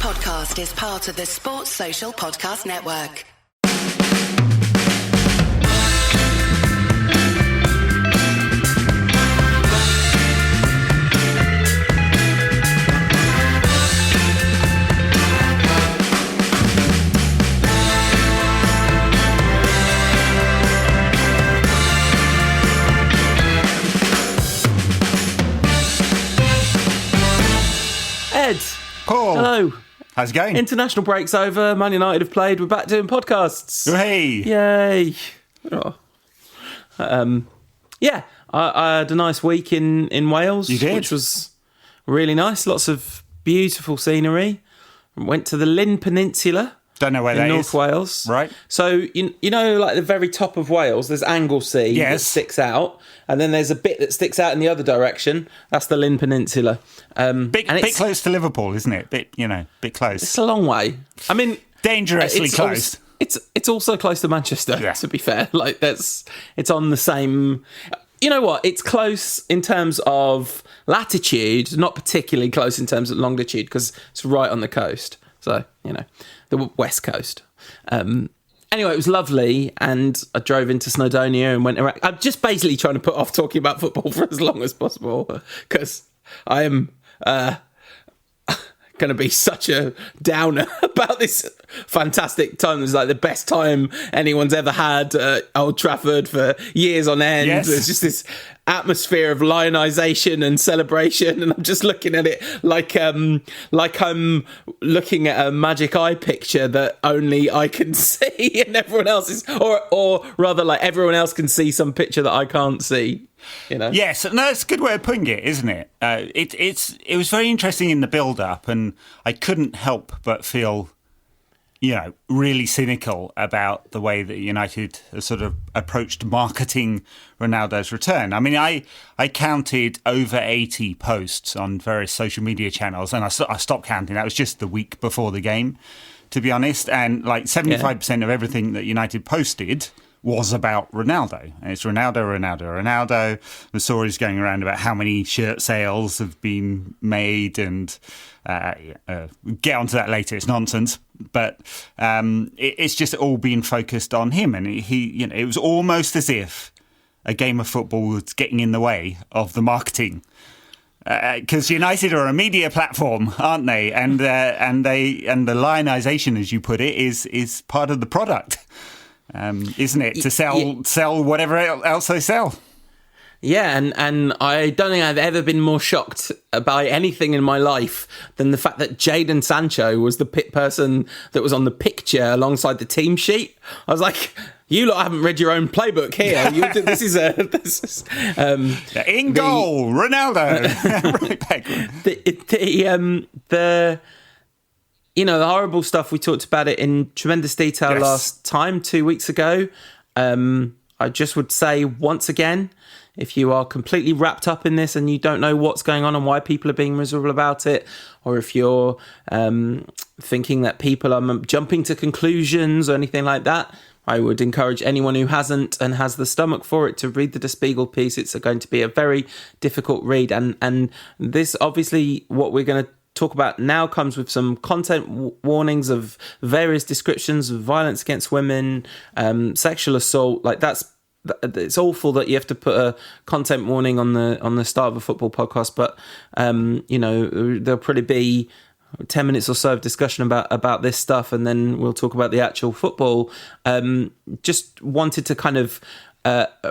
podcast is part of the Sports Social Podcast Network. Ed. Paul. Hello. How's it going? International break's over. Man United have played. We're back doing podcasts. Hey. Yay. Oh. Yeah, I had a nice week in Wales. You did? Which was really nice. Lots of beautiful scenery. Went to the Llyn Peninsula. Don't know where that is. In North Wales. Right. So, you know, like the very top of Wales, there's Anglesey that Yes. sticks out. And then there's a bit that sticks out in the other direction. That's the Llyn Peninsula. Bit close to Liverpool, isn't it? Bit close. It's a long way. I mean... Dangerously close. It's also close to Manchester, Yeah. to be fair. Like, it's on the same... You know what? It's close in terms of latitude, not particularly close in terms of longitude, because it's right on the coast. So, you know, the west coast. Anyway, it was lovely, and I drove into Snowdonia and went around. I'm just basically trying to put off talking about football for as long as possible, because I am going to be such a downer about this fantastic time. It was like the best time anyone's ever had at Old Trafford for years on end. Yes. There's just this atmosphere of lionisation and celebration, and I'm just looking at it like I'm looking at a magic eye picture that only I can see and everyone else is, or rather like everyone else can see some picture that I can't see. You know? Yes, no, it's a good way of putting it, isn't it? It was very interesting in the build-up, and I couldn't help but feel, you know, really cynical about the way that United has sort of approached marketing Ronaldo's return. I mean, I counted over 80 posts on various social media channels, and I stopped counting. That was just the week before the game, to be honest. And like 75% of everything that United posted was about Ronaldo. And it's Ronaldo. The stories going around about how many shirt sales have been made, and get onto that later. It's nonsense. But it's just all been focused on him. And it was almost as if a game of football was getting in the way of the marketing. Because United are a media platform, aren't they? And the lionisation, as you put it, is part of the product. Isn't it, to sell whatever else they sell? Yeah, and I don't think I've ever been more shocked by anything in my life than the fact that Jadon Sancho was the person that was on the picture alongside the team sheet. I was like, you lot haven't read your own playbook here. In goal, Ronaldo. Right back. The horrible stuff, we talked about it in tremendous detail last time, 2 weeks ago. I just would say once again, if you are completely wrapped up in this and you don't know what's going on and why people are being miserable about it, or if you're thinking that people are jumping to conclusions or anything like that, I would encourage anyone who hasn't and has the stomach for it to read the Der Spiegel piece. It's going to be a very difficult read. And this, obviously, what we're going to talk about now comes with some content warnings of various descriptions of violence against women, sexual assault. Like it's awful that you have to put a content warning on the start of a football podcast, but there'll probably be 10 minutes or so of discussion about this stuff, and then we'll talk about the actual football. Just wanted to kind of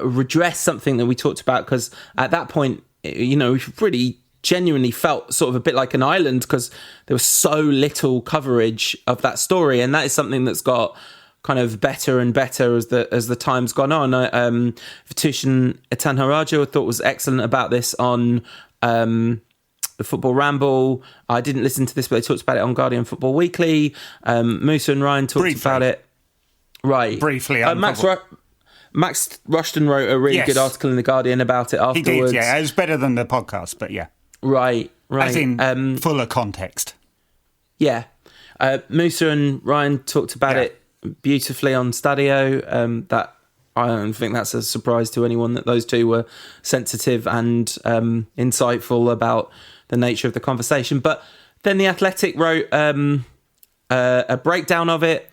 redress something that we talked about, because at that point, we've really genuinely felt sort of a bit like an island, because there was so little coverage of that story, and that is something that's got kind of better and better as the time's gone on. Vitushan Etanharaju, I thought, was excellent about this on the Football Ramble. I didn't listen to this, but they talked about it on Guardian Football Weekly. Musa and Ryan talked about it. Right. Briefly. Max Rushton wrote a really good article in The Guardian about it afterwards. He did, yeah. It was better than the podcast, but yeah. Right. As in fuller context. Yeah. Musa and Ryan talked about it beautifully on Stadio. That I don't think that's a surprise to anyone, that those two were sensitive and insightful about the nature of the conversation. But Then The Athletic wrote a breakdown of it.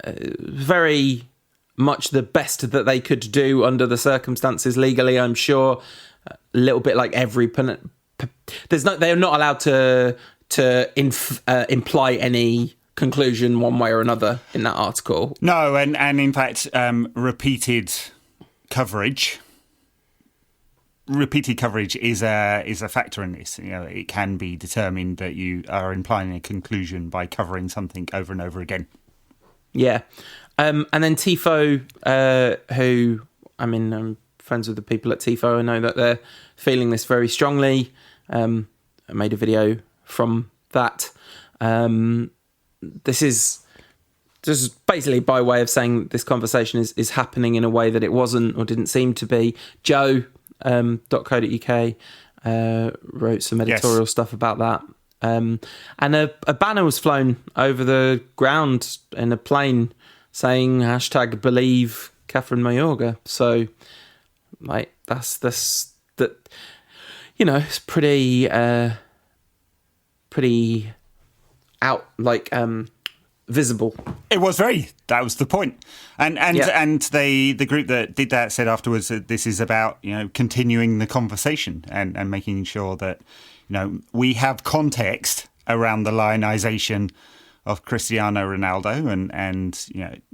Very much the best that they could do under the circumstances legally, I'm sure. A little bit like every... They're not allowed to imply any conclusion one way or another in that article. No, and in fact, repeated coverage is a factor in this. You know, it can be determined that you are implying a conclusion by covering something over and over again. Yeah. And then Tifo, who, I mean, I'm friends with the people at Tifo. I know that they're feeling this very strongly. I made a video from that. This is just basically by way of saying this conversation is happening in a way that it wasn't or didn't seem to be. Joe, .co.uk, wrote some editorial stuff about that. And a banner was flown over the ground in a plane saying #believe Catherine Mayorga. So, like, that's it's pretty out, like, visible. It was that was the point. And the group that did that said afterwards that this is about, continuing the conversation and making sure that, we have context around the lionisation of Cristiano Ronaldo and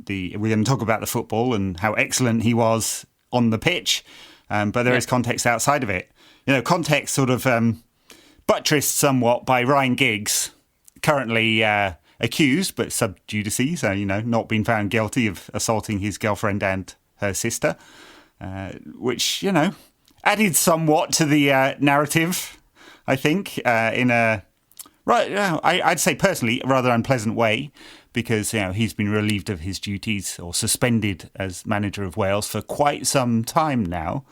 we're going to talk about the football and how excellent he was on the pitch, but there is context outside of it. Context sort of buttressed somewhat by Ryan Giggs, currently accused but sub judice, so not being found guilty of assaulting his girlfriend and her sister, which added somewhat to the narrative, I think, in a I'd say personally rather unpleasant way, because he's been relieved of his duties or suspended as manager of Wales for quite some time now.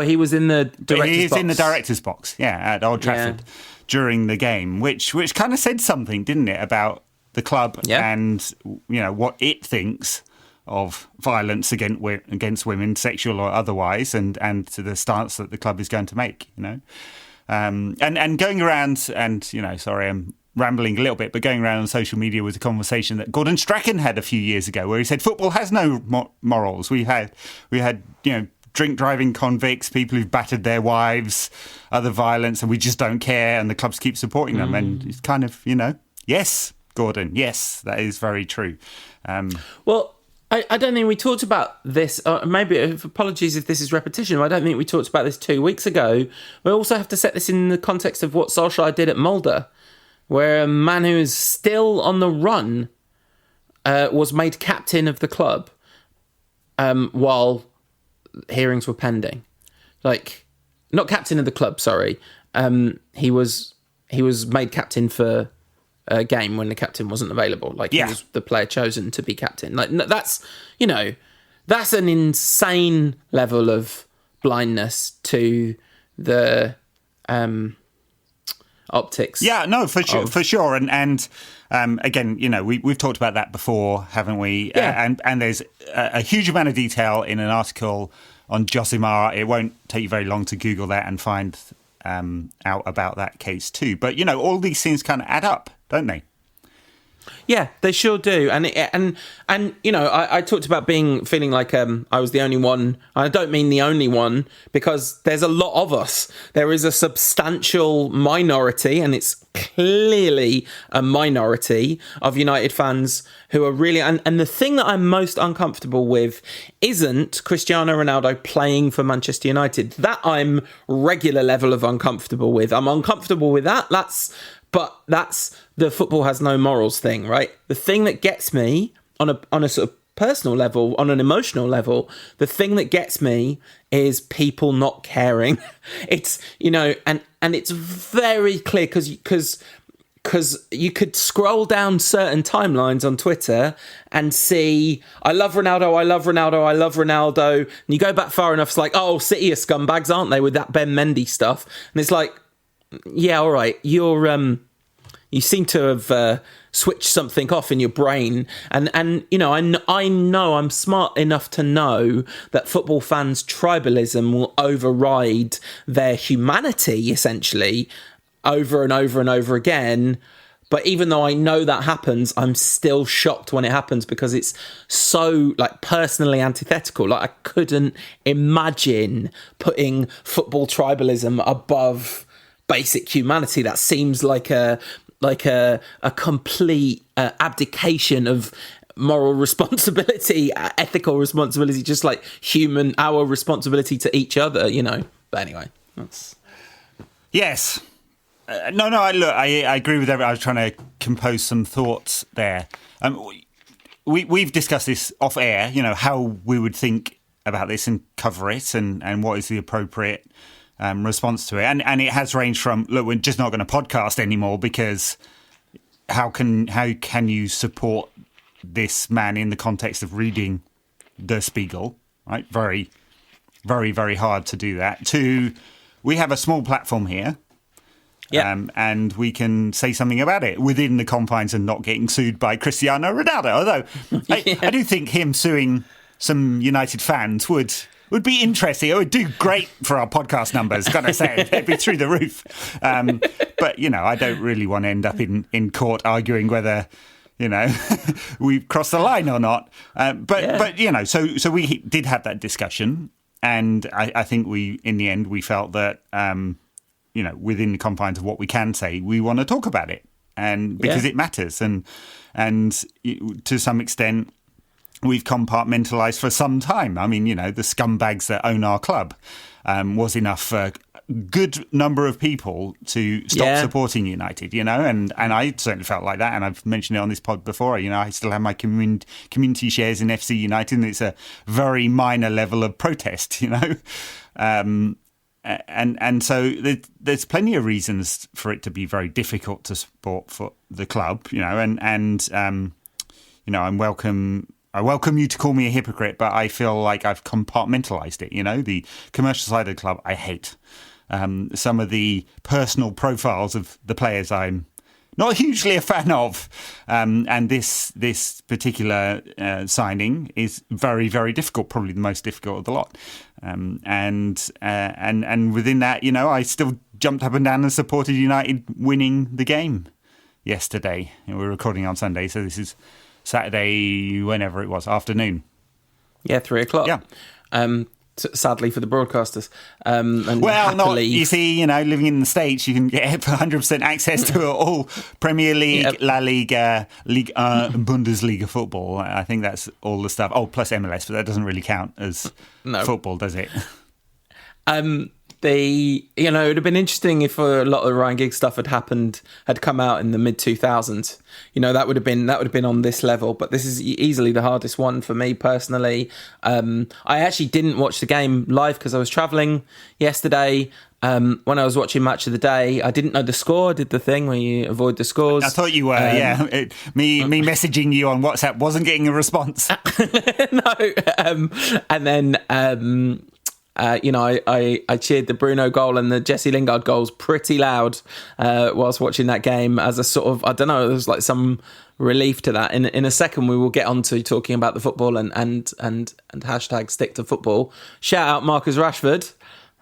He was in the director's box. He's in the director's box, at Old Trafford during the game, which kind of said something, didn't it, about the club and what it thinks of violence against women, sexual or otherwise, and to the stance that the club is going to make. And going around, and sorry, I'm rambling a little bit, but going around on social media was a conversation that Gordon Strachan had a few years ago, where he said football has no morals. We had drink driving convicts, people who've battered their wives, other violence, and we just don't care, and the clubs keep supporting them. And it's kind of, yes, Gordon, yes, that is very true. Well, I don't think we talked about this. Maybe, apologies if this is repetition, but I don't think we talked about this 2 weeks ago. We also have to set this in the context of what Solskjaer did at Mulder, where a man who is still on the run was made captain of the club while hearings were pending. Like, not captain of the club, sorry. He was made captain for a game when the captain wasn't available. Like, he was the player chosen to be captain. Like, that's that's an insane level of blindness to the optics. Yeah, no, for sure. And again, we've talked about that before, haven't we? Yeah. And there's a huge amount of detail in an article on Josimar. It won't take you very long to Google that and find out about that case too. But all these things kind of add up, don't they? Yeah, they sure do. And I talked about feeling like I was the only one. I don't mean the only one, because there's a lot of us. There is a substantial minority, and it's clearly a minority of United fans who are really... And the thing that I'm most uncomfortable with isn't Cristiano Ronaldo playing for Manchester United. That I'm regular level of uncomfortable with. I'm uncomfortable with that. But that's the football has no morals thing, right? The thing that gets me on a sort of personal level, on an emotional level, the thing that gets me is people not caring. It's, and it's very clear because you could scroll down certain timelines on Twitter and see, I love Ronaldo, I love Ronaldo, I love Ronaldo. And you go back far enough, it's like, oh, City are scumbags, aren't they, with that Ben Mendy stuff? And it's like, yeah, all right. You seem to have switched something off in your brain, and I know I'm smart enough to know that football fans' tribalism will override their humanity, essentially, over and over and over again. But even though I know that happens, I'm still shocked when it happens because it's so like personally antithetical. Like I couldn't imagine putting football tribalism above basic humanity. That seems like a complete abdication of moral responsibility, ethical responsibility, just like our responsibility to each other, you know. But anyway, that's... Yes. I agree with everything. I was trying to compose some thoughts there. We've discussed this off air, you know, how we would think about this and cover it and what is the appropriate response to it. And it has ranged from, look, we're just not going to podcast anymore because how can you support this man in the context of reading Der Spiegel, right? Very, very, very hard to do that. To, we have a small platform here. Yeah. And we can say something about it within the confines and not getting sued by Cristiano Ronaldo. Although I do think him suing some United fans would be interesting. It would do great for our podcast numbers, gotta say. It'd be through the roof. But, you know, I don't really want to end up in court arguing whether, you know, we've crossed the line or not. But you know, so we did have that discussion. And I think in the end, we felt that... you know, within the confines of what we can say, we want to talk about it, and because it matters, and to some extent, we've compartmentalized for some time. I mean, you know, the scumbags that own our club was enough for a good number of people to stop supporting United, you know, and I certainly felt like that, and I've mentioned it on this pod before. You know, I still have my community shares in FC United, and it's a very minor level of protest, you know. And so there's plenty of reasons for it to be very difficult to support for the club, you know, and you know, I welcome you to call me a hypocrite, but I feel like I've compartmentalized it, you know. The commercial side of the club I hate. Some of the personal profiles of the players I'm not hugely a fan of, and this particular signing is very, very difficult, probably the most difficult of the lot. And within that, you know, I still jumped up and down and supported United winning the game yesterday. You know, we're recording on Sunday, so this is Saturday, whenever it was, afternoon. Yeah, 3:00. Yeah. Sadly for the broadcasters. And well, not, you see, you know, living in the States, you can get 100% access to all Premier League, La Liga, Ligue 1, Bundesliga football. I think that's all the stuff. Oh, plus MLS, but that doesn't really count as football, does it? You know, it would have been interesting if a lot of the Ryan Giggs stuff had come out in the mid 2000s. You know, that would have been on this level. But this is easily the hardest one for me personally. I actually didn't watch the game live because I was travelling yesterday. When I was watching Match of the Day, I didn't know the score. I did the thing where you avoid the scores. I thought you were, yeah. Me messaging you on WhatsApp wasn't getting a response. No. And then. You know, I cheered the Bruno goal and the Jesse Lingard goals pretty loud whilst watching that game as a sort of, I don't know, there's like some relief to that. In a second, we will get on to talking about the football and hashtag stick to football. Shout out Marcus Rashford.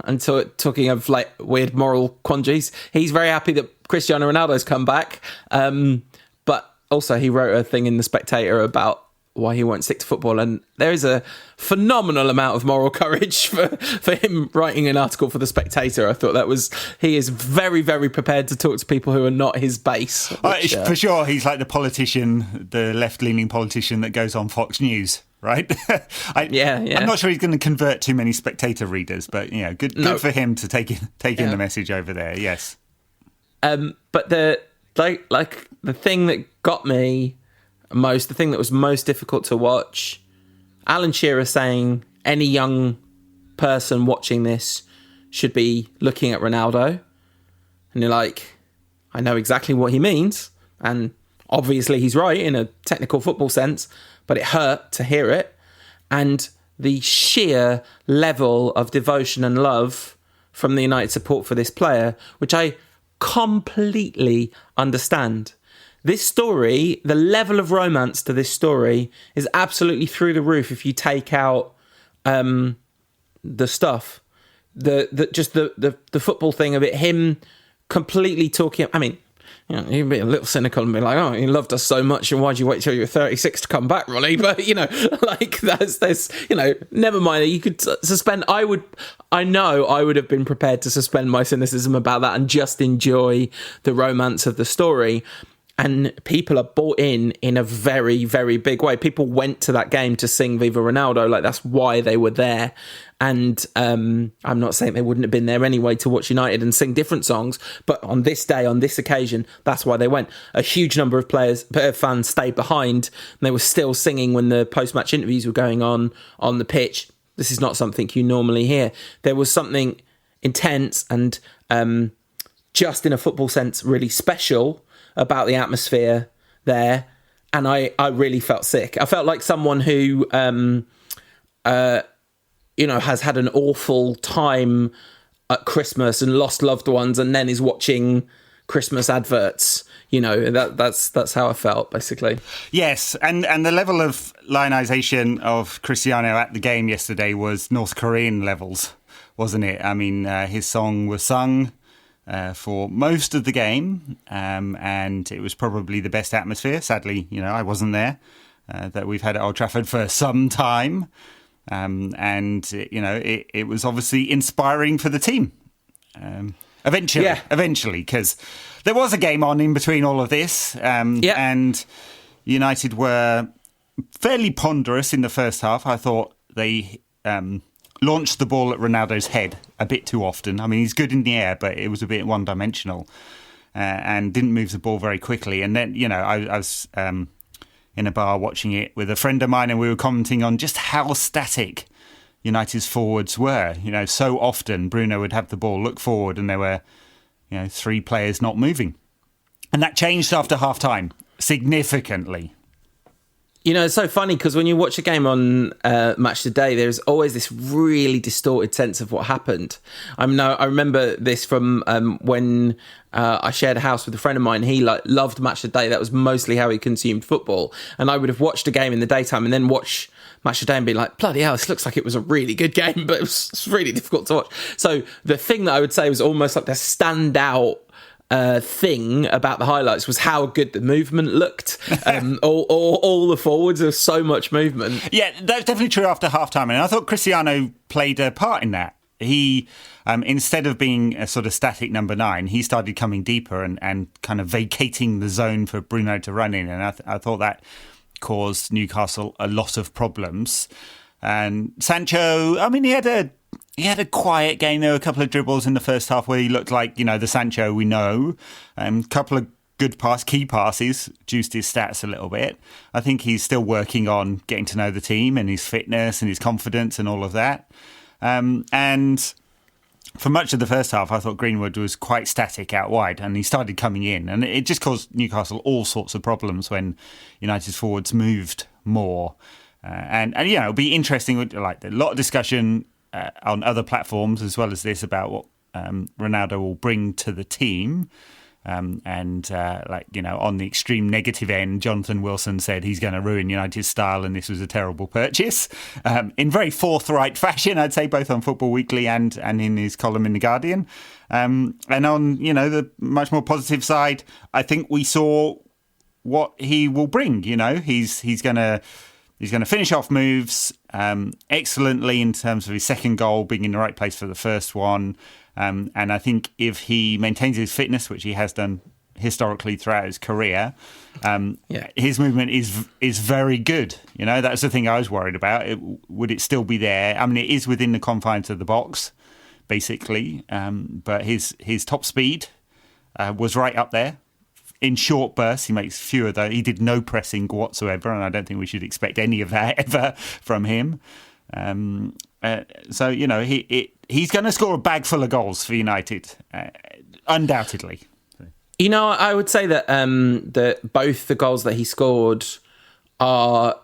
And talking of like weird moral quandaries, he's very happy that Cristiano Ronaldo's come back. But also he wrote a thing in The Spectator about why he won't stick to football, and there is a phenomenal amount of moral courage for him writing an article for The Spectator. I thought he is very, very prepared to talk to people who are not his base. Which, for sure, he's like the politician, the left-leaning politician that goes on Fox News, right? I'm not sure he's going to convert too many Spectator readers, but you know, good for him to take in the message over there. Yes, but the thing that got me the thing that was most difficult to watch, Alan Shearer saying any young person watching this should be looking at Ronaldo. And you're like, I know exactly what he means. And obviously he's right in a technical football sense, but it hurt to hear it. And the sheer level of devotion and love from the United support for this player, which I completely understand. This story, the level of romance to this story is absolutely through the roof if you take out the stuff. The football thing of it, him completely talking. I mean, you know, you'd be a little cynical and be like, "Oh, you loved us so much, and why'd you wait till you're 36 to come back, Ronnie?" But you know, like there's, you know, never mind. You could suspend. I would have been prepared to suspend my cynicism about that and just enjoy the romance of the story. And people are bought in a very, very big way. People went to that game to sing Viva Ronaldo. Like, that's why they were there. And I'm not saying they wouldn't have been there anyway to watch United and sing different songs. But on this day, on this occasion, that's why they went. A huge number of fans stayed behind. And they were still singing when the post-match interviews were going on the pitch. This is not something you normally hear. There was something intense and just in a football sense, really special about the atmosphere there, and I really felt sick. I felt like someone who, has had an awful time at Christmas and lost loved ones, and then is watching Christmas adverts. You know, that's how I felt, basically. Yes, and the level of lionisation of Cristiano at the game yesterday was North Korean levels, wasn't it? I mean, his song was sung for most of the game, and it was probably the best atmosphere. Sadly, you know, I wasn't there, that we've had at Old Trafford for some time. And, you know, it was obviously inspiring for the team. Eventually, because there was a game on in between all of this. And United were fairly ponderous in the first half. I thought they launched the ball at Ronaldo's head a bit too often. I mean, he's good in the air, but it was a bit one-dimensional, and didn't move the ball very quickly. And then, you know, I was in a bar watching it with a friend of mine, and we were commenting on just how static United's forwards were. You know, so often Bruno would have the ball, look forward, and there were, you know, 3 players not moving. And that changed after half-time significantly. You know, it's so funny because when you watch a game on Match Today, there's always this really distorted sense of what happened. I remember this from when I shared a house with a friend of mine. He loved Match Today. That was mostly how he consumed football. And I would have watched a game in the daytime and then watch Match Today and be like, bloody hell, this looks like it was a really good game, but it's really difficult to watch. So the thing that I would say was almost like the standout thing about the highlights was how good the movement looked. All the forwards, there was so much movement. Yeah, that's definitely true after half-time. And I thought Cristiano played a part in that. He, instead of being a sort of static number 9, he started coming deeper and kind of vacating the zone for Bruno to run in. And I thought that caused Newcastle a lot of problems. And Sancho, I mean, he had a quiet game. There were a couple of dribbles in the first half where he looked like, you know, the Sancho we know. A couple of good key passes, juiced his stats a little bit. I think he's still working on getting to know the team and his fitness and his confidence and all of that. And for much of the first half, I thought Greenwood was quite static out wide, and he started coming in. And it just caused Newcastle all sorts of problems when United's forwards moved more. And you know, it'll be interesting, like a lot of discussion on other platforms as well as this about what Ronaldo will bring to the team. Like, you know, on the extreme negative end, Jonathan Wilson said he's going to ruin United's style and this was a terrible purchase. In very forthright fashion, I'd say, both on Football Weekly and in his column in The Guardian. And on, you know, the much more positive side, I think we saw what he will bring. You know, he's going to finish off moves excellently in terms of his second goal being in the right place for the first one. And I think if he maintains his fitness, which he has done historically throughout his career, his movement is very good. You know, that's the thing I was worried about. Would it still be there? I mean, it is within the confines of the box, basically. But his top speed was right up there. In short bursts, he makes fewer, though. He did no pressing whatsoever, and I don't think we should expect any of that ever from him. So, you know, he's going to score a bag full of goals for United, undoubtedly. You know, I would say that that both the goals that he scored are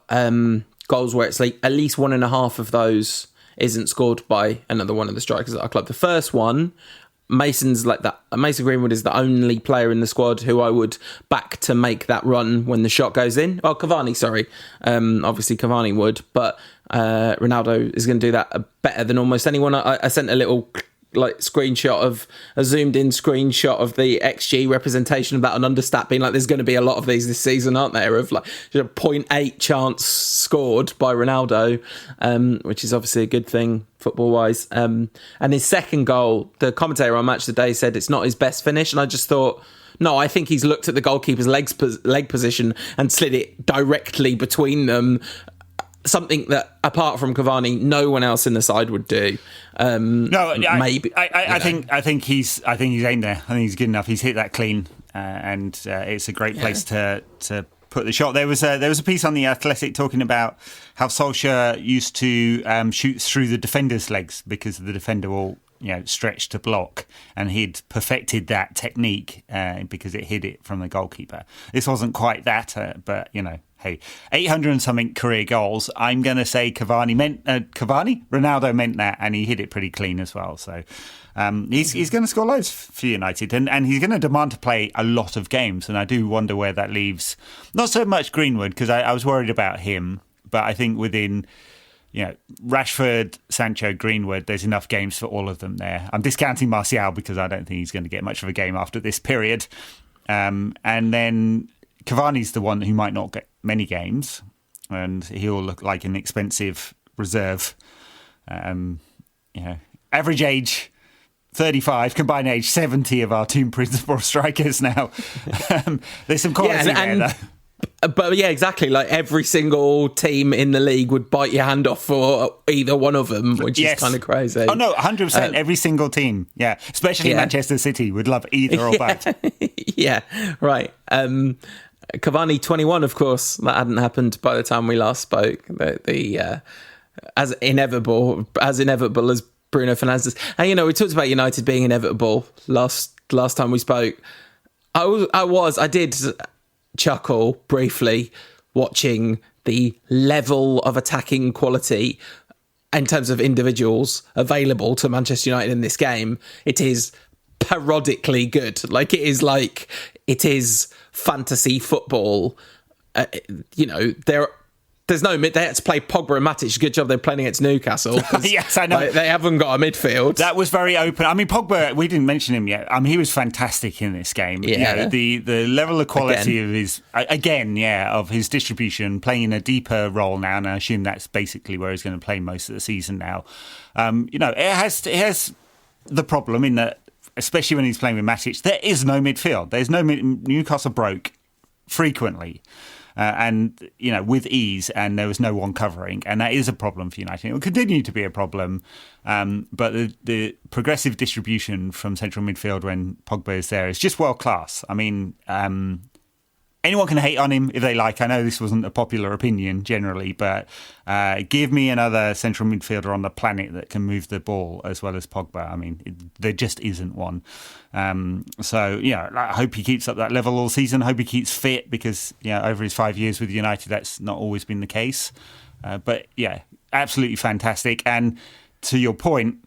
goals where it's like at least 1.5 of those isn't scored by another one of the strikers at our club. The first one, Mason's like that. Mason Greenwood is the only player in the squad who I would back to make that run when the shot goes in. Oh, Cavani, sorry. Obviously Cavani would, but Ronaldo is going to do that better than almost anyone. I sent a little like screenshot of a zoomed in screenshot of the XG representation of that on Understat, being like, there's going to be a lot of these this season, aren't there? Of like 0.8 chance scored by Ronaldo, which is obviously a good thing football wise. And his second goal, the commentator on Match of the Day said it's not his best finish, and I just thought, no, I think he's looked at the goalkeeper's leg position and slid it directly between them. Something that, apart from Cavani, no one else in the side would do. Maybe. I think he's aimed there. I think he's good enough. He's hit that clean, and it's a great place to put the shot. There was a piece on The Athletic talking about how Solskjaer used to shoot through the defender's legs because the defender will stretch to block, and he'd perfected that technique because it hid it from the goalkeeper. This wasn't quite that, but hey, 800 and something career goals. I'm going to say Ronaldo meant that, and he hit it pretty clean as well. So he's going to score loads for United, and he's going to demand to play a lot of games. And I do wonder where that leaves, not so much Greenwood, because I was worried about him, but I think within Rashford, Sancho, Greenwood, there's enough games for all of them there. I'm discounting Martial because I don't think he's going to get much of a game after this period. And then Cavani's the one who might not get many games, and he'll look like an expensive reserve. Average age 35, combined age 70 of our two principal strikers now. There's some quality there, though. But yeah, exactly. Like every single team in the league would bite your hand off for either one of them, which is kind of crazy. Oh no, 100%. Every single team, especially Manchester City would love either or both. Yeah, right. Cavani 21, of course, that hadn't happened by the time we last spoke. The as inevitable as Bruno Fernandes. And we talked about United being inevitable last time we spoke. I did chuckle briefly watching the level of attacking quality in terms of individuals available to Manchester United in this game. It is parodically good. It is fantasy football. There's no mid. They had to play Pogba and Matic. Good job they're playing against Newcastle. Yes, I know. They haven't got a midfield. That was very open. I mean, Pogba, we didn't mention him yet. I mean, he was fantastic in this game. Yeah. The level of quality of his distribution, playing in a deeper role now, and I assume that's basically where he's going to play most of the season now. It has the problem in that, especially when he's playing with Matic, there is no midfield. There's no Newcastle broke frequently. With ease, and there was no one covering, and that is a problem for United. It will continue to be a problem, but the progressive distribution from central midfield when Pogba is there is just world class. I mean, anyone can hate on him if they like. I know this wasn't a popular opinion generally, but give me another central midfielder on the planet that can move the ball as well as Pogba. I mean, there just isn't one. I hope he keeps up that level all season. I hope he keeps fit because, over his 5 years with United, that's not always been the case. But absolutely fantastic. And to your point,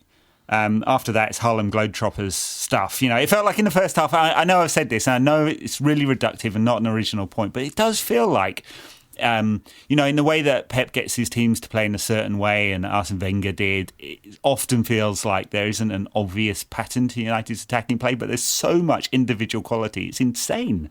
after that, it's Harlem Globetrotters stuff. It felt like in the first half, I know I've said this, and I know it's really reductive and not an original point, but it does feel like, in the way that Pep gets his teams to play in a certain way and Arsene Wenger did, it often feels like there isn't an obvious pattern to United's attacking play, but there's so much individual quality. It's insane.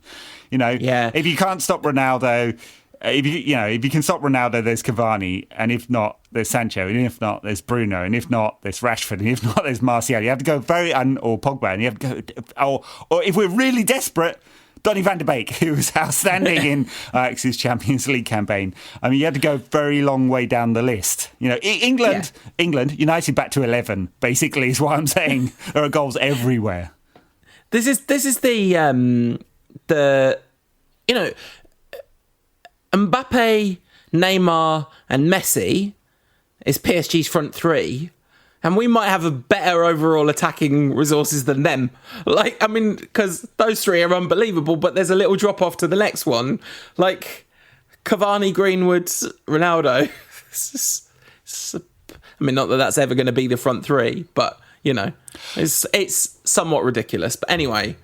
If you can't stop Ronaldo, if you can stop Ronaldo, there's Cavani, and if not, there's Sancho, and if not, there's Bruno, and if not, there's Rashford, and if not, there's Martial. You have to go or Pogba, and you have to go, or if we're really desperate, Donny van de Beek, who was outstanding in Ajax's Champions League campaign. I mean, you had to go a very long way down the list. England, United back to 11, basically, is what I'm saying. There are goals everywhere. This is the Mbappe, Neymar, and Messi is PSG's front three, and we might have a better overall attacking resources than them. Because those three are unbelievable, but there's a little drop off to the next one. Cavani, Greenwood, Ronaldo. Not that that's ever going to be the front three, but it's somewhat ridiculous. But anyway,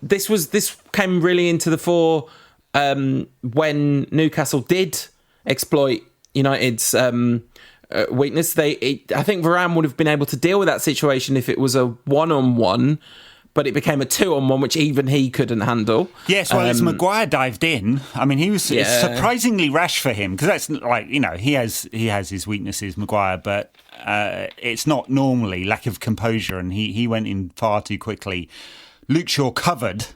this came really into the fore when Newcastle did exploit United's weakness. I think Varane would have been able to deal with that situation if it was a 1-on-1, but it became a 2-on-1, which even he couldn't handle. Yes, well, as Maguire dived in, I mean, he was surprisingly rash for him, because that's like, he has his weaknesses, Maguire, but it's not normally lack of composure, and he went in far too quickly. Luke Shaw covered,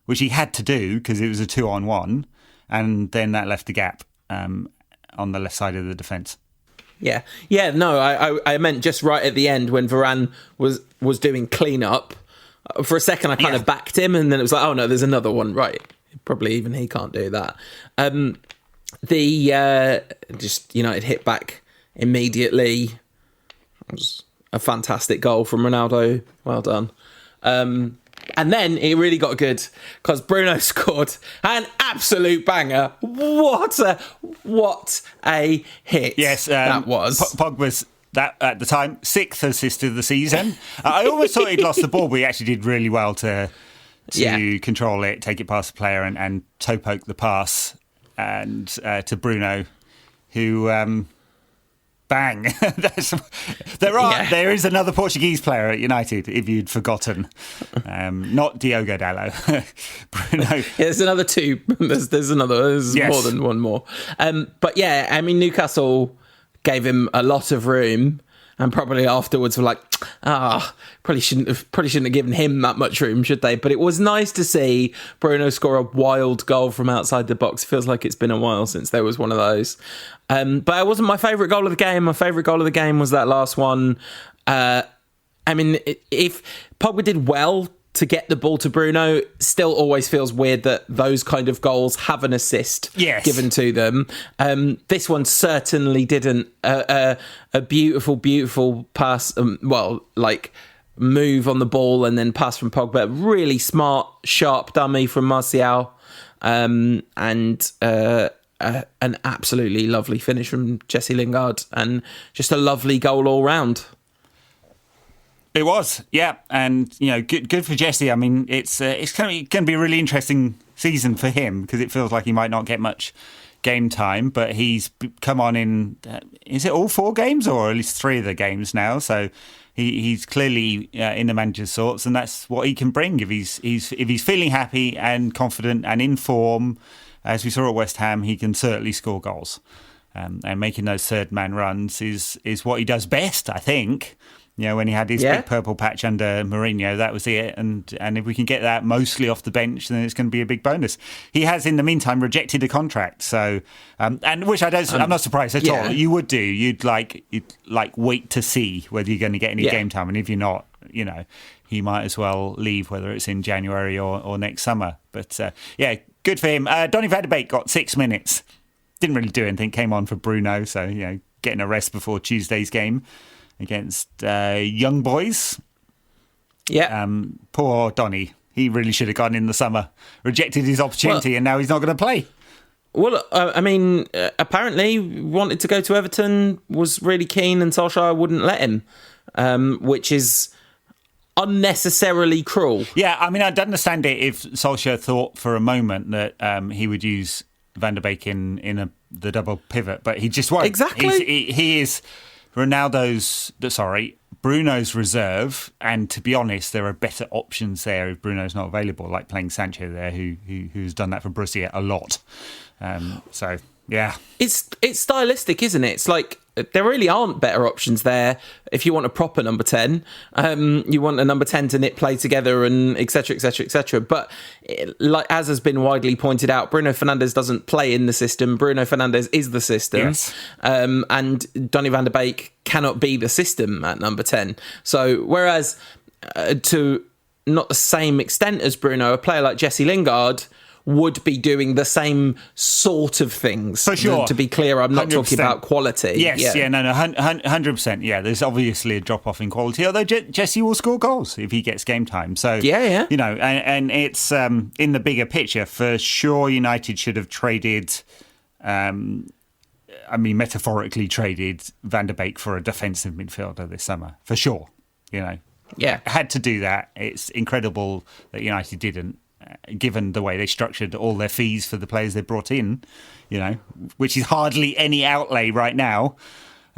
which he had to do because it was a 2-on-1, and then that left a gap on the left side of the defence. Yeah. No, I meant just right at the end when Varane was doing clean up. For a second, I kind of backed him, and then it was like, oh no, there's another one. Right, probably even he can't do that. Just United hit back immediately. It was a fantastic goal from Ronaldo. Well done. And then it really got good because Bruno scored an absolute banger. What a hit! Yes, that was. Pogba's that at the time 6th assist of the season. I almost thought he'd lost the ball, but he actually did really well to control it, take it past the player, and toe poke the pass and to Bruno, who. Bang! There is another Portuguese player at United, if you'd forgotten. Not Diogo Dalot. Bruno. Yeah, there's another two. There's more than one more. But yeah, I mean, Newcastle gave him a lot of room, and probably afterwards were like, probably shouldn't have given him that much room, should they? But it was nice to see Bruno score a wild goal from outside the box. Feels like it's been a while since there was one of those. But it wasn't my favourite goal of the game. My favourite goal of the game was that last one. I mean, if Pogba did well to get the ball to Bruno, still always feels weird that those kind of goals have an assist given to them. This one certainly didn't. A beautiful, beautiful pass. Move on the ball and then pass from Pogba. Really smart, sharp dummy from Martial. And an absolutely lovely finish from Jesse Lingard, and just a lovely goal all round. It was, yeah, and good for Jesse. I mean, it's going to be a really interesting season for him because it feels like he might not get much game time, but he's come on in. Is it all 4 games or at least 3 of the games now? So he's clearly in the manager's thoughts, and that's what he can bring if he's feeling happy and confident and in form. As we saw at West Ham, he can certainly score goals, and making those third man runs is what he does best, I think. When he had his big purple patch under Mourinho, that was it. And if we can get that mostly off the bench, then it's going to be a big bonus. He has, in the meantime, rejected a contract. So, and which I'm not surprised at all. You would do. You'd wait to see whether you're going to get any game time, and if you're not, he might as well leave, whether it's in January or next summer. But good for him. Donny van de Beek got 6 minutes. Didn't really do anything. Came on for Bruno, so getting a rest before Tuesday's game against Young Boys. Yeah. Poor Donny. He really should have gone in the summer. Rejected his opportunity, and now he's not going to play. Well, apparently wanted to go to Everton, was really keen, and Solskjaer wouldn't let him, which is unnecessarily cruel. Yeah, I mean, I'd understand it if Solskjaer thought for a moment that he would use Van der Beek in the double pivot, but he just won't. Exactly. He is Bruno's reserve, and to be honest, there are better options there if Bruno's not available, like playing Sancho there, who's done that for Borussia a lot. It's stylistic, isn't it? It's like there really aren't better options there if you want a proper number 10. You want a number 10 to knit play together and etc, etc, etc. But like as has been widely pointed out, Bruno Fernandes doesn't play in the system. Bruno Fernandes is the system. Yes. And Donny van de Beek cannot be the system at number 10. So whereas to not the same extent as Bruno, a player like Jesse Lingard would be doing the same sort of things. For sure. To be clear, I'm not 100%. Talking about quality. Yes, 100%. Yeah, there's obviously a drop-off in quality, although Jesse will score goals if he gets game time. So, and it's in the bigger picture, for sure United should have traded, metaphorically traded Van der Beek for a defensive midfielder this summer, for sure. Had to do that. It's incredible that United didn't, given the way they structured all their fees for the players they brought in, which is hardly any outlay right now.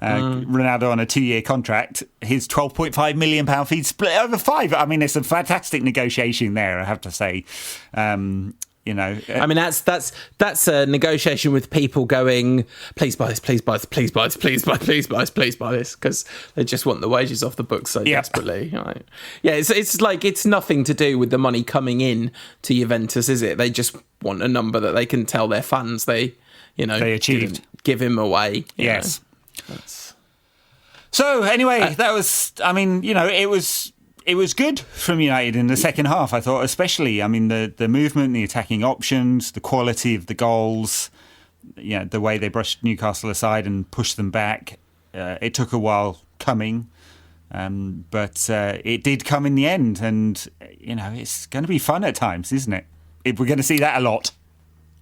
Ronaldo on a 2-year contract, his £12.5 million fee split over 5. I mean, it's a fantastic negotiation there, I have to say. You know, I mean, that's a negotiation with people going, please buy this, please buy this, please buy this, please buy, please buy this, please buy this, because they just want the wages off the books so desperately. Right? Yeah, it's like it's nothing to do with the money coming in to Juventus, is it? They just want a number that they can tell their fans they achieved. Give him away. Yes. So anyway, that was. I mean, it was good from United in the second half, I thought, especially. I mean, the movement, the attacking options, the quality of the goals, the way they brushed Newcastle aside and pushed them back. It took a while coming, but it did come in the end. And, it's going to be fun at times, isn't it? If we're going to see that a lot.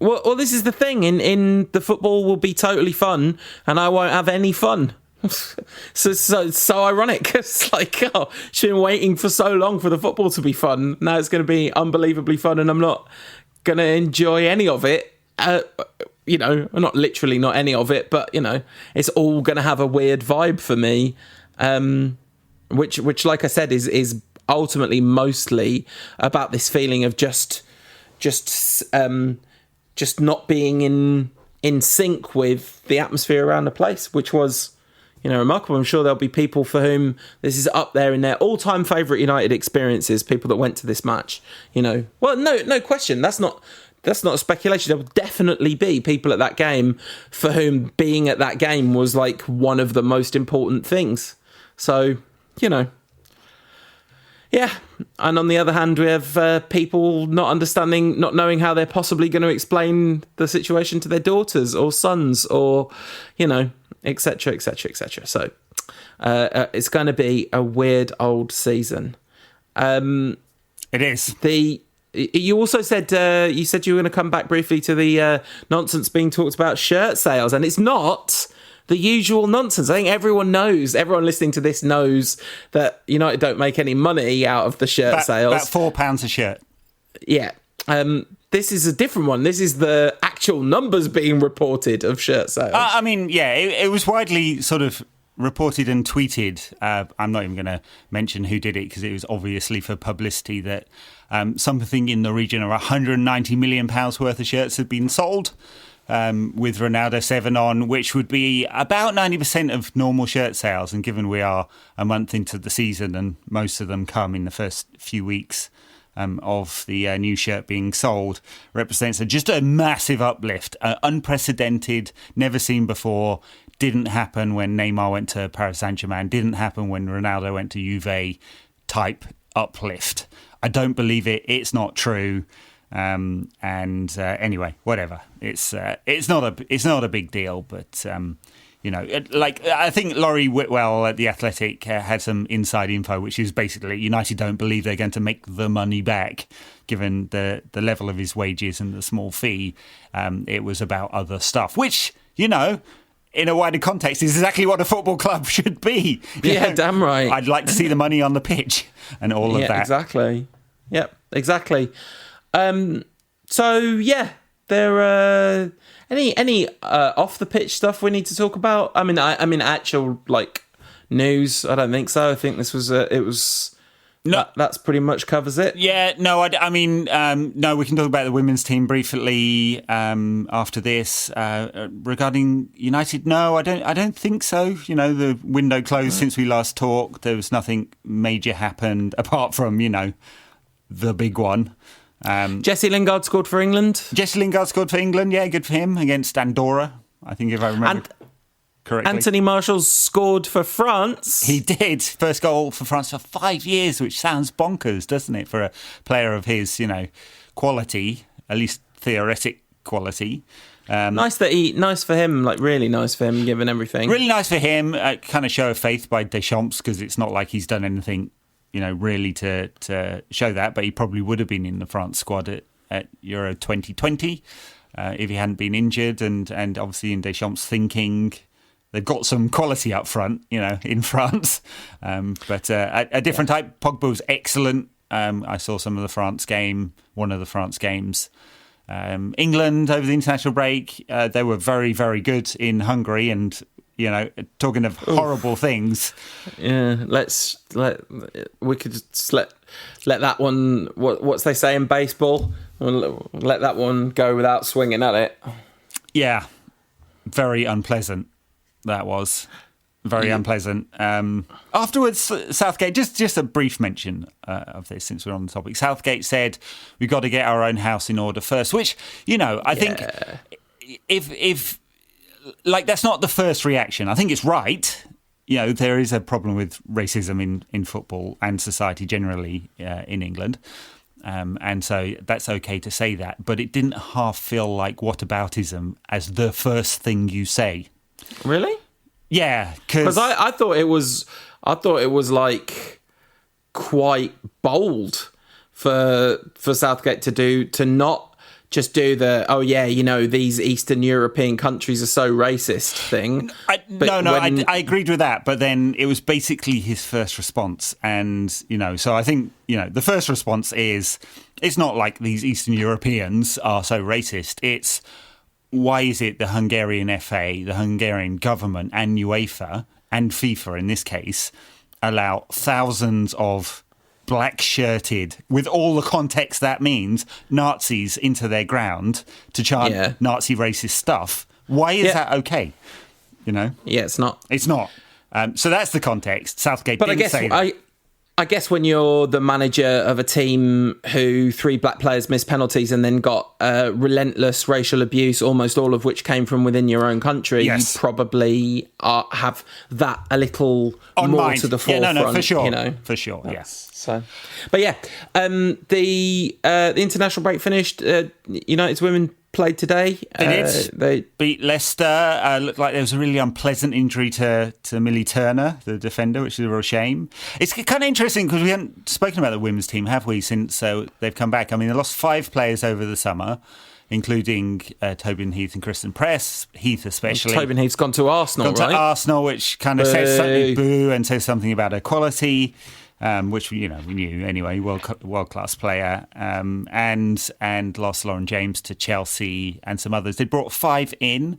Well, this is the thing. In the football will be totally fun, and I won't have any fun. so ironic. It's like, she's been waiting for so long for the football to be fun. Now it's going to be unbelievably fun, and I'm not going to enjoy any of it. Not literally not any of it, but it's all going to have a weird vibe for me. Which, like I said, is ultimately mostly about this feeling of just not being in sync with the atmosphere around the place, which was. Remarkable. I'm sure there'll be people for whom this is up there in their all-time favourite United experiences, people that went to this match. Well, no question. That's not a speculation. There will definitely be people at that game for whom being at that game was like one of the most important things. So, yeah. And on the other hand, we have people not knowing how they're possibly going to explain the situation to their daughters or sons or, etc., etc., etc. So it's going to be a weird old season. It is. You also said you were going to come back briefly to the nonsense being talked about shirt sales, and it's not the usual nonsense. I think everyone listening to this knows that United don't make any money out of the shirt sales. About £4 a shirt. Yeah. This is a different one. This is the actual numbers being reported of shirt sales. It was widely sort of reported and tweeted. I'm not even going to mention who did it because it was obviously for publicity that something in the region of £190 million worth of shirts had been sold with Ronaldo 7 on, which would be about 90% of normal shirt sales. And given we are a month into the season and most of them come in the first few weeks of the new shirt being sold, represents just a massive uplift, unprecedented, never seen before. Didn't happen when Neymar went to Paris Saint-Germain, didn't happen when Ronaldo went to Juve type uplift. I don't believe it. It's not true. Anyway, whatever. It's not a big deal, but I think Laurie Whitwell at The Athletic had some inside info, which is basically United don't believe they're going to make the money back, given the level of his wages and the small fee. It was about other stuff, which, in a wider context, is exactly what a football club should be. Damn right. I'd like to see the money on the pitch and all of that. Exactly. Yep, exactly. There any off the pitch stuff we need to talk about? I mean actual news. I don't think so. I think this was no. That's pretty much covers it. Yeah, no, no, we can talk about the women's team briefly after this. Regarding United, no, I don't think so. The window closed since we last talked. There was nothing major happened apart from, the big one. Jesse Lingard scored for England. Yeah, good for him against Andorra, I think, if I remember correctly. Anthony Martial scored for France. He did. First goal for France for 5 years, which sounds bonkers, doesn't it, for a player of his, quality, at least theoretic quality. Nice for him, really nice for him, given everything. Really nice for him. Kind of show of faith by Deschamps, because it's not like he's done anything really to show that, but he probably would have been in the France squad at Euro 2020 if he hadn't been injured. And obviously in Deschamps' thinking, they've got some quality up front, in France. But a different type. Pogba was excellent. I saw one of the France games. England over the international break, they were very, very good in Hungary, and You know, talking of horrible things. Yeah, we could just let that one. What's they say in baseball? We'll let that one go without swinging at it. Yeah, very unpleasant. That was very unpleasant. Afterwards, Southgate. Just a brief mention of this, since we're on the topic. Southgate said we've got to get our own house in order first. Which, you know, I think if like, that's not the first reaction. I think it's right. You know, there is a problem with racism in football and society generally in England. And so that's okay to say that. But it didn't half feel like whataboutism as the first thing you say. Really? Yeah. Because I thought it was like quite bold for Southgate to not just do the, oh yeah, you know, these Eastern European countries are so racist thing. I agreed with that, but then it was basically his first response. And, you know, so I think, you know, the first response is, it's not like these Eastern Europeans are so racist. It's, why is it the Hungarian FA, the Hungarian government and UEFA and FIFA in this case allow thousands of black-shirted, with all the context that means, Nazis into their ground to chant Nazi racist stuff? Why is that okay? You know? Yeah, it's not. It's not. So that's the context. Southgate didn't say that. I guess when you're the manager of a team who 3 black players missed penalties and then got relentless racial abuse, almost all of which came from within your own country, you probably have that a little on more mind. To the forefront. For sure. You know? For sure, yes. So, but yeah, the international break finished. United's women played today. They beat Leicester. Looked like there was a really unpleasant injury to Millie Turner, the defender, which is a real shame. It's kind of interesting because we haven't spoken about the women's team, have we, since they've come back? I mean, they lost 5 players over the summer, including Tobin Heath and Kristen Press. Heath especially. Tobin Heath's gone to Arsenal, right? To Arsenal, which kind of says something, boo, and says something about equality. Which we knew anyway, world class player, and lost Lauren James to Chelsea and some others. They brought 5 in,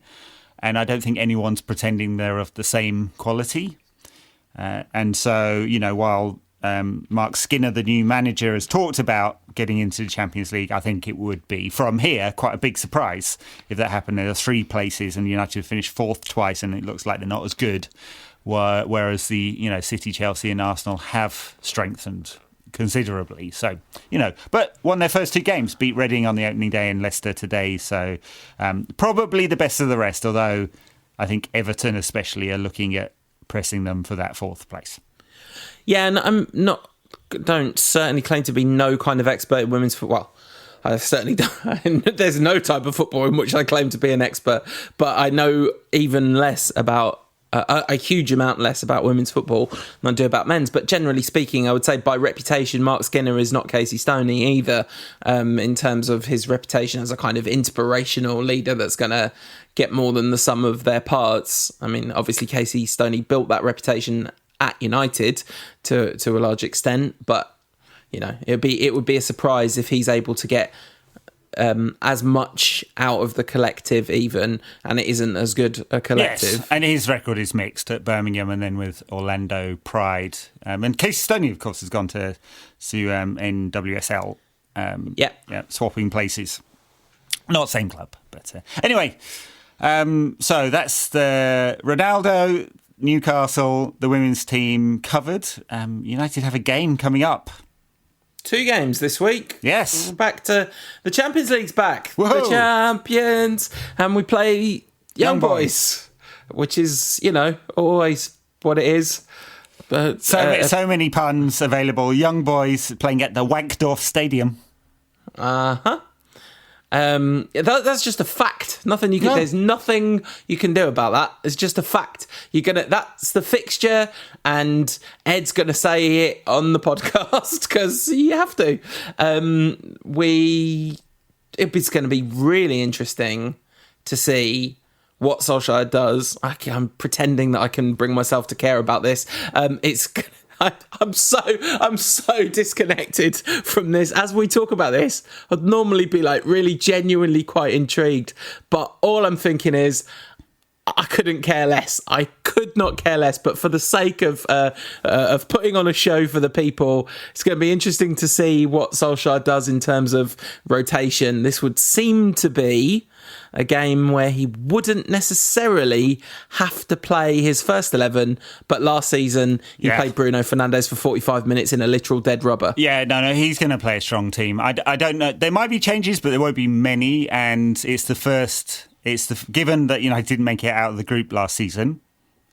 and I don't think anyone's pretending they're of the same quality. And so, you know, while Mark Skinner, the new manager, has talked about getting into the Champions League, I think it would be, from here, quite a big surprise if that happened. There are 3 places, and United finished 4th twice, and it looks like they're not as good. Whereas the City, Chelsea and Arsenal have strengthened considerably. So, you know, but won their first 2 games, beat Reading on the opening day and Leicester today. So probably the best of the rest, although I think Everton especially are looking at pressing them for that 4th place. Yeah, and don't certainly claim to be no kind of expert in women's football. Well, I certainly don't. There's no type of football in which I claim to be an expert, but I know even less about a huge amount less about women's football than I do about men's. But generally speaking, I would say by reputation, Mark Skinner is not Casey Stoney either, in terms of his reputation as a kind of inspirational leader that's going to get more than the sum of their parts. I mean, obviously, Casey Stoney built that reputation at United to a large extent, but you know, it would be a surprise if he's able to get as much out of the collective even, and it isn't as good a collective. Yes, and his record is mixed at Birmingham and then with Orlando Pride. And Casey Stoney, of course, has gone to NWSL. Swapping places. Not same club, but anyway. So that's the Ronaldo, Newcastle, the women's team covered. United have a game coming up. 2 games this week. Yes. Back to the Champions League's back. Whoa. The champions. And we play young boys, which is, you know, always what it is. But so many puns available. Young boys playing at the Wankdorf Stadium. Uh-huh. That's just a fact. There's nothing you can do about that. It's just a fact. That's the fixture, and Ed's gonna say it on the podcast because you have to. It's going to be really interesting to see what Solskjaer does. I'm pretending that I can bring myself to care about this. I'm so disconnected from this. As we talk about this, I'd normally be like really genuinely quite intrigued, but all I'm thinking is I couldn't care less. I could not care less. But for the sake of putting on a show for the people, it's going to be interesting to see what Solskjaer does in terms of rotation. This would seem to be a game where he wouldn't necessarily have to play his first 11, but last season he played Bruno Fernandes for 45 minutes in a literal dead rubber. Yeah, no, he's going to play a strong team. I don't know. There might be changes, but there won't be many. And given that United didn't make it out of the group last season,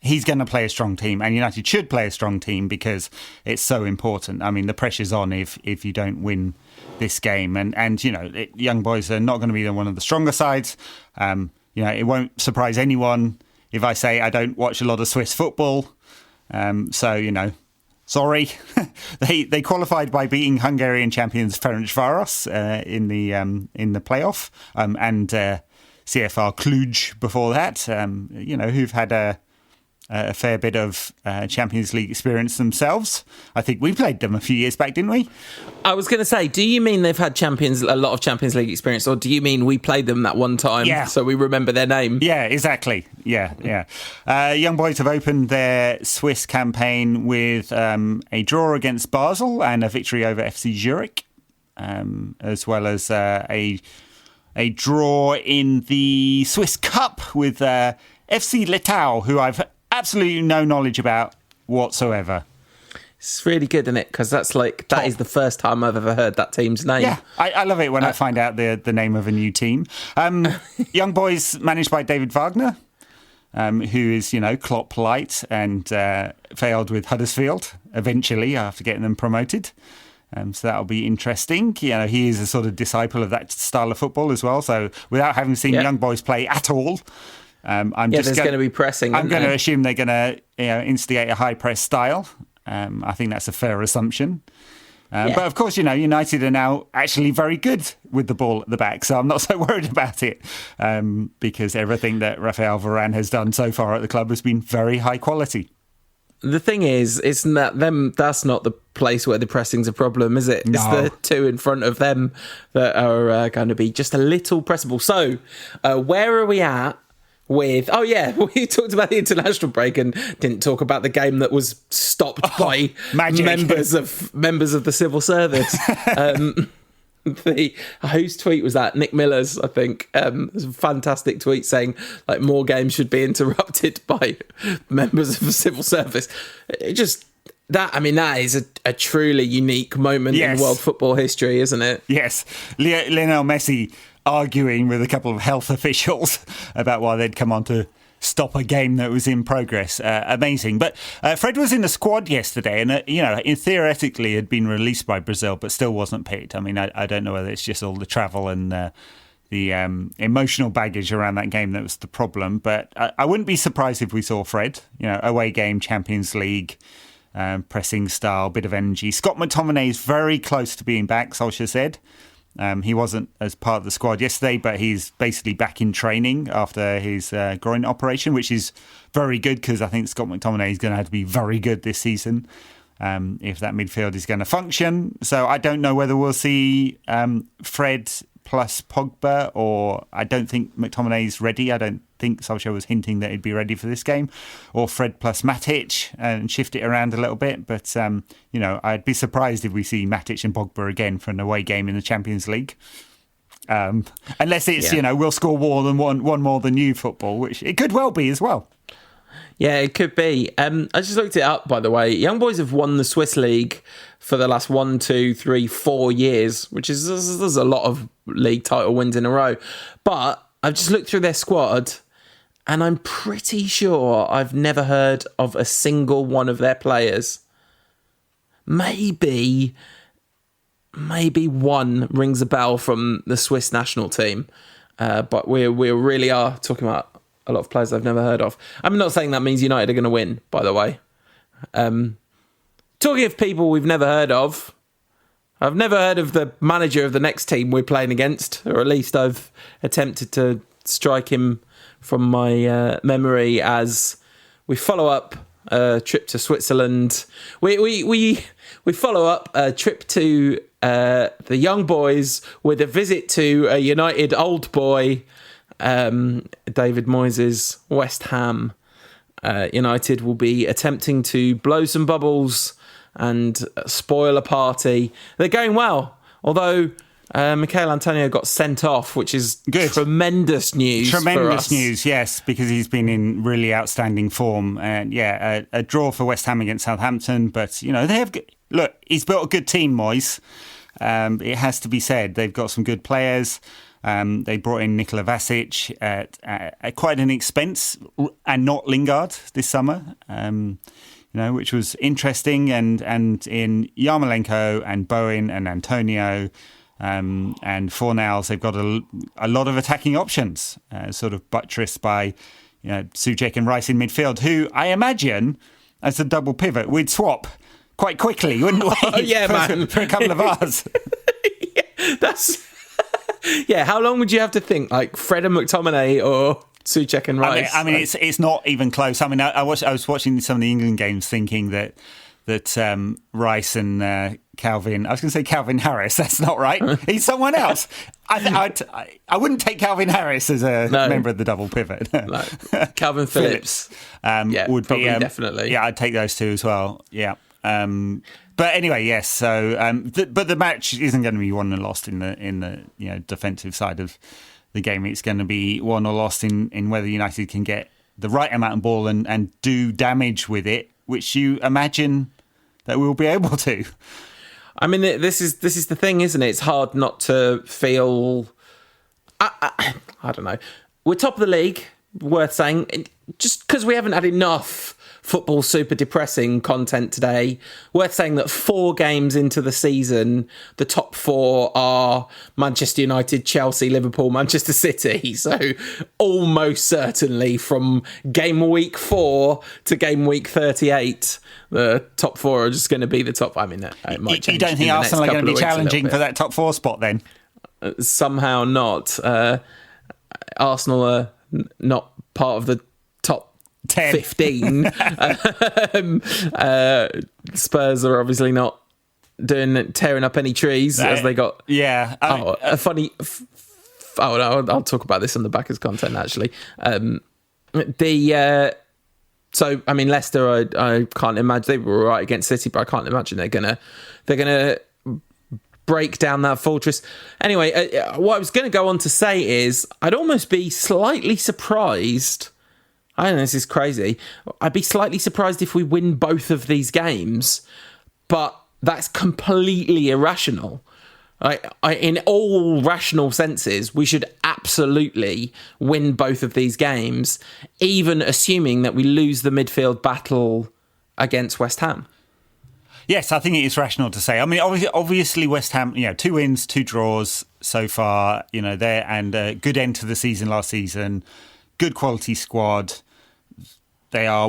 he's going to play a strong team, and United should play a strong team because it's so important. I mean, the pressure's on if you don't win this game, and young boys are not going to be one of the stronger sides. It won't surprise anyone if I say I don't watch a lot of Swiss football. Sorry, they qualified by beating Hungarian champions Ferencváros in the playoff, and CFR Cluj before that. Who've had a fair bit of Champions League experience themselves. I think we played them a few years back, didn't we? I was going to say, do you mean they've had a lot of Champions League experience, or do you mean we played them that one time so we remember their name? Yeah, exactly. Yeah. Young boys have opened their Swiss campaign with a draw against Basel and a victory over FC Zurich, as well as a draw in the Swiss Cup with FC Letau, who I've absolutely no knowledge about whatsoever. It's really good, isn't it? Because that is the first time I've ever heard that team's name. Yeah, I love it when I find out the name of a new team. Young boys managed by David Wagner, who is, Klopp light and failed with Huddersfield eventually after getting them promoted. So that'll be interesting. He is a sort of disciple of that style of football as well. So without having seen young boys play at all, there's going to be pressing. I'm going to assume they're going to instigate a high press style. I think that's a fair assumption. But of course, United are now actually very good with the ball at the back, so I'm not so worried about it because everything that Rafael Varane has done so far at the club has been very high quality. The thing is, it's not them. That's not the place where the pressing's a problem, is it? No. It's the two in front of them that are going to be just a little pressable. So, where are we at with? Oh yeah, we talked about the international break and didn't talk about the game that was stopped by members of the civil service. Whose tweet was that? Nick Miller's, I think. It was a fantastic tweet saying more games should be interrupted by members of the civil service. That is a truly unique moment in world football history, isn't it? Yes. Lionel Messi arguing with a couple of health officials about why they'd come on to stop a game that was in progress. Amazing. But Fred was in the squad yesterday and, theoretically had been released by Brazil, but still wasn't picked. I mean, I don't know whether it's just all the travel and the emotional baggage around that game that was the problem. But I wouldn't be surprised if we saw Fred, away game, Champions League, pressing style, bit of energy. Scott McTominay is very close to being back, Solskjaer said. He wasn't as part of the squad yesterday, but he's basically back in training after his groin operation, which is very good because I think Scott McTominay is going to have to be very good this season if that midfield is going to function. So I don't know whether we'll see Fred plus Pogba, or I don't think McTominay's ready. I don't think Solskjaer was hinting that he'd be ready for this game, or Fred plus Matic and shift it around a little bit. But, I'd be surprised if we see Matic and Pogba again for an away game in the Champions League. Unless it's, we'll score more than one more than you football, which it could well be as well. Yeah, it could be. I just looked it up, by the way. Young boys have won the Swiss League for the last 1, 2, 3, 4 years, which is there's a lot of league title wins in a row. But I've just looked through their squad, and I'm pretty sure I've never heard of a single one of their players. Maybe one rings a bell from the Swiss national team, but we really are talking about a lot of players I've never heard of. I'm not saying that means United are going to win, by the way. Talking of people we've never heard of, I've never heard of the manager of the next team we're playing against, or at least I've attempted to strike him from my memory as we follow up a trip to Switzerland. We follow up a trip to the young boys with a visit to a United old boy. David Moyes' West Ham, United will be attempting to blow some bubbles and spoil a party. They're going well, although Michail Antonio got sent off, which is good. Tremendous news. Tremendous news, yes, because he's been in really outstanding form. And a draw for West Ham against Southampton. But they have. Look, he's built a good team, Moyes. It has to be said. They've got some good players. They brought in Nikola Vasic at quite an expense, and not Lingard this summer. Which was interesting. And in Yarmolenko and Bowen and Antonio. And Fornals, they've got a lot of attacking options, sort of buttressed by Souček and Rice in midfield, who I imagine, as a double pivot, we'd swap quite quickly, wouldn't we? For a couple of hours. How long would you have to think? Like Fred and McTominay or Souček and Rice? I mean, it's not even close. I mean, I was watching some of the England games thinking that Rice and Calvin, I was going to say Calvin Harris, that's not right. He's someone else. I wouldn't take Calvin Harris as a member of the double pivot. No. Calvin Phillips would probably, be definitely. Yeah, I'd take those two as well. Yeah. But anyway, yes. So, but the match isn't going to be won or lost in the defensive side of the game. It's going to be won or lost in whether United can get the right amount of ball and do damage with it, which you imagine that we'll be able to. I mean, this is the thing, isn't it? It's hard not to feel. I don't know. We're top of the league, worth saying, just because we haven't had enough football super depressing content today. Worth saying that 4 games into the season, the top 4 are Manchester United, Chelsea, Liverpool, Manchester City. So almost certainly from game week 4 to game week 38, the top 4 are just going to be the top. I mean, it might change. You don't think Arsenal are going to be challenging for that top 4 spot then? Somehow not. Arsenal are not part of the top 10. 15. Spurs are obviously not tearing up any trees as they got. Yeah. A funny. I'll talk about this on the backers content actually. So I mean, Leicester, I can't imagine they were right against City, but I can't imagine they're gonna break down that fortress. Anyway, what I was going to go on to say is I'd almost be slightly surprised. I don't know, this is crazy. I'd be slightly surprised if we win both of these games, but that's completely irrational. In all rational senses, we should absolutely win both of these games, even assuming that we lose the midfield battle against West Ham. Yes, I think it is rational to say. I mean, obviously West Ham, 2 wins, 2 draws so far, there, and a good end to the season last season. Good quality squad. They are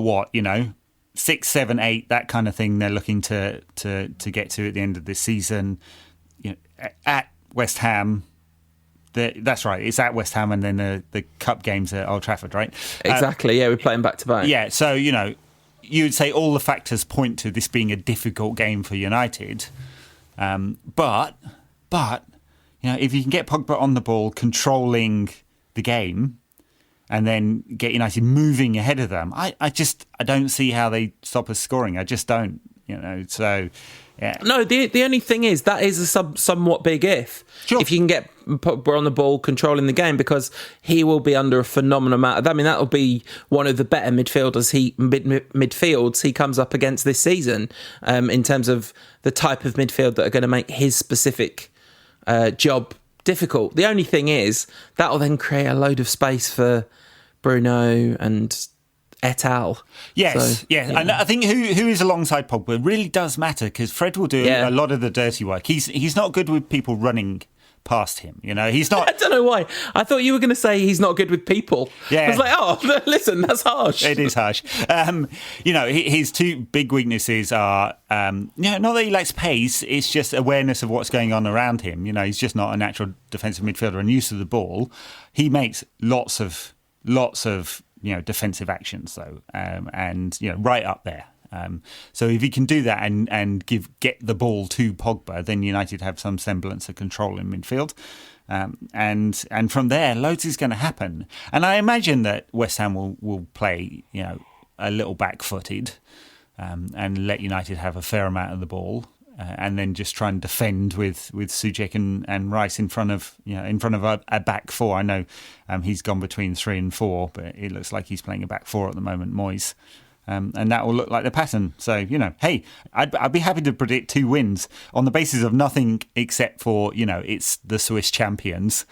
6, 7, 8, that kind of thing. They're looking to get to at the end of this season. At West Ham, that's right. It's at West Ham, and then the cup games at Old Trafford, right? Exactly. We're playing back to back. Yeah. So you would say all the factors point to this being a difficult game for United, but if you can get Pogba on the ball, controlling the game, and then get United moving ahead of them, I don't see how they stop us scoring. I just don't, So yeah. No, the only thing is that is a somewhat big if. Sure. If you can get Pogba on the ball, controlling the game, because he will be under a phenomenal amount. I mean, that'll be one of the better midfielders midfields he comes up against this season, in terms of the type of midfield that are going to make his specific job difficult. The only thing is that'll then create a load of space for Bruno and et al. Yes, so, yeah. And I think who is alongside Pogba really does matter, because Fred will do a lot of the dirty work. He's not good with people running past him. He's not. I don't know why. I thought you were going to say he's not good with people. Yeah. I was like, oh, listen, that's harsh. It is harsh. His 2 big weaknesses are, not that he lacks pace, it's just awareness of what's going on around him. He's just not a natural defensive midfielder and used to the ball. He makes lots of defensive actions though, and right up there. So if he can do that and get the ball to Pogba, then United have some semblance of control in midfield. And from there, loads is going to happen. And I imagine that West Ham will play, a little back-footed and let United have a fair amount of the ball. And then just try and defend with Souček and Rice in front of a back four. I know he's gone between 3 and 4, but it looks like he's playing a back four at the moment, Moyes. And that will look like the pattern. So, hey, I'd be happy to predict 2 wins on the basis of nothing except for, it's the Swiss champions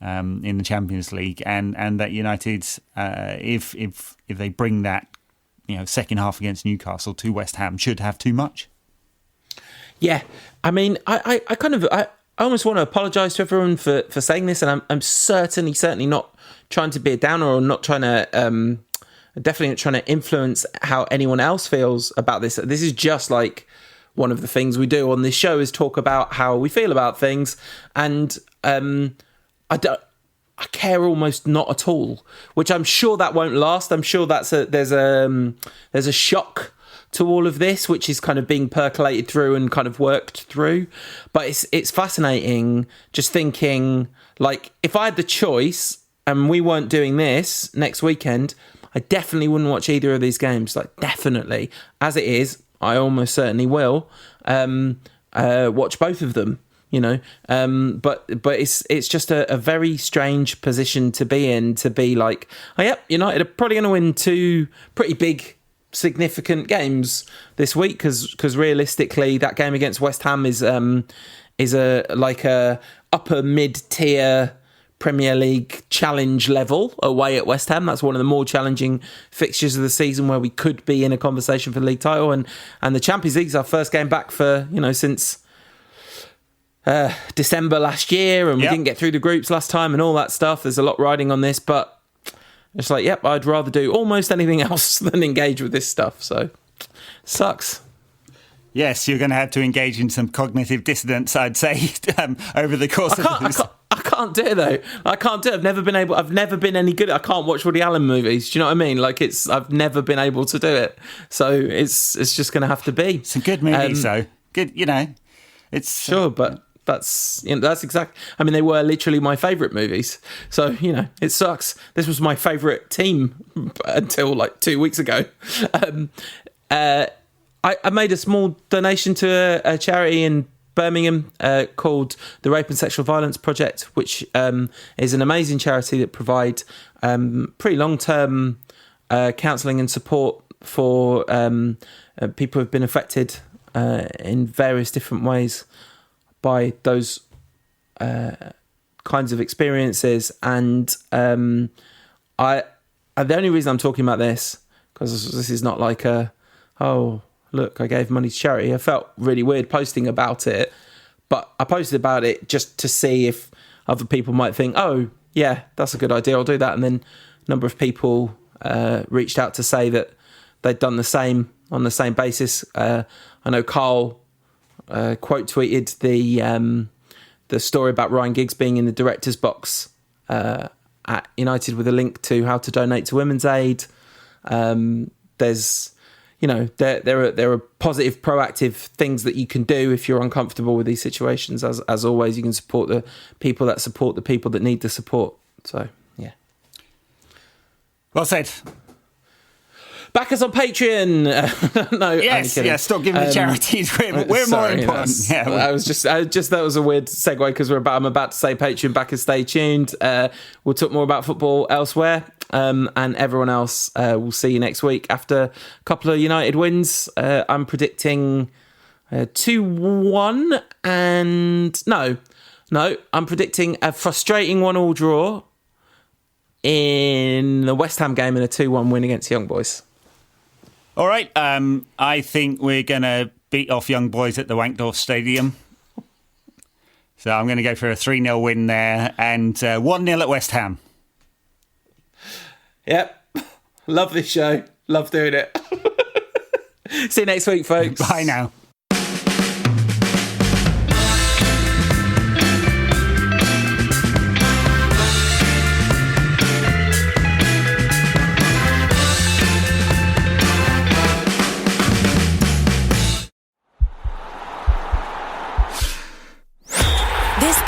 in the Champions League, and that United, if they bring that, second half against Newcastle to West Ham, should have too much. Yeah, I mean, I almost want to apologise to everyone for saying this, and I'm certainly not trying to be a downer or not trying to, definitely not trying to influence how anyone else feels about this. This is just like one of the things we do on this show is talk about how we feel about things, and I care almost not at all, which I'm sure that won't last. I'm sure there's a shock to all of this, which is kind of being percolated through and kind of worked through. But it's fascinating just thinking, like, if I had the choice and we weren't doing this next weekend, I definitely wouldn't watch either of these games. Like, definitely. As it is, I almost certainly will watch both of them, But it's just a very strange position to be in, to be like, oh, yep, United are probably going to win 2 pretty big significant games this week, because realistically that game against West Ham is a upper mid-tier Premier League challenge level away at West Ham. That's one of the more challenging fixtures of the season, where we could be in a conversation for the league title, and the Champions League is our first game back for since December last year, and we didn't get through the groups last time and all that stuff. There's a lot riding on this, but it's like, yep, I'd rather do almost anything else than engage with this stuff. So, sucks. Yes, you're going to have to engage in some cognitive dissonance, I'd say, over the course of this. I can't do it, though. I can't do it. I've never been any good. I can't watch Woody Allen movies. Do you know what I mean? Like, I've never been able to do it. So it's just going to have to be. Some good movies, though. Good, it's... Sure, but... That's exactly. I mean, they were literally my favourite movies. So it sucks. This was my favourite team until like 2 weeks ago. I made a small donation to a charity in Birmingham called the Rape and Sexual Violence Project, which is an amazing charity that provide pretty long-term counselling and support for people who've been affected in various different ways by those kinds of experiences. And the only reason I'm talking about this, because this is not like look, I gave money to charity. I felt really weird posting about it, but I posted about it just to see if other people might think, oh yeah, that's a good idea, I'll do that. And then a number of people reached out to say that they'd done the same on the same basis. I know Carl quote tweeted the story about Ryan Giggs being in the director's box at United with a link to how to donate to Women's Aid. There's there are positive, proactive things that you can do if you're uncomfortable with these situations. As always, you can support the people that need the support. So yeah. Well said. Back us on Patreon. No, yes. Stop giving the charities. We're more important. That was a weird segue, because I'm about to say Patreon. Back and stay tuned. We'll talk more about football elsewhere, and everyone else. We'll see you next week after a couple of United wins. I'm predicting 2-1, and no, I'm predicting a frustrating 1-1 draw in the West Ham game and a 2-1 win against Young Boys. All right, I think we're going to beat off Young Boys at the Wankdorf Stadium. So I'm going to go for a 3-0 win there, and 1-0 at West Ham. Yep. Love this show. Love doing it. See you next week, folks. Bye now.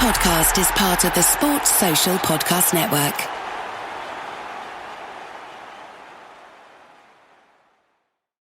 podcast is part of the Sports Social Podcast Network.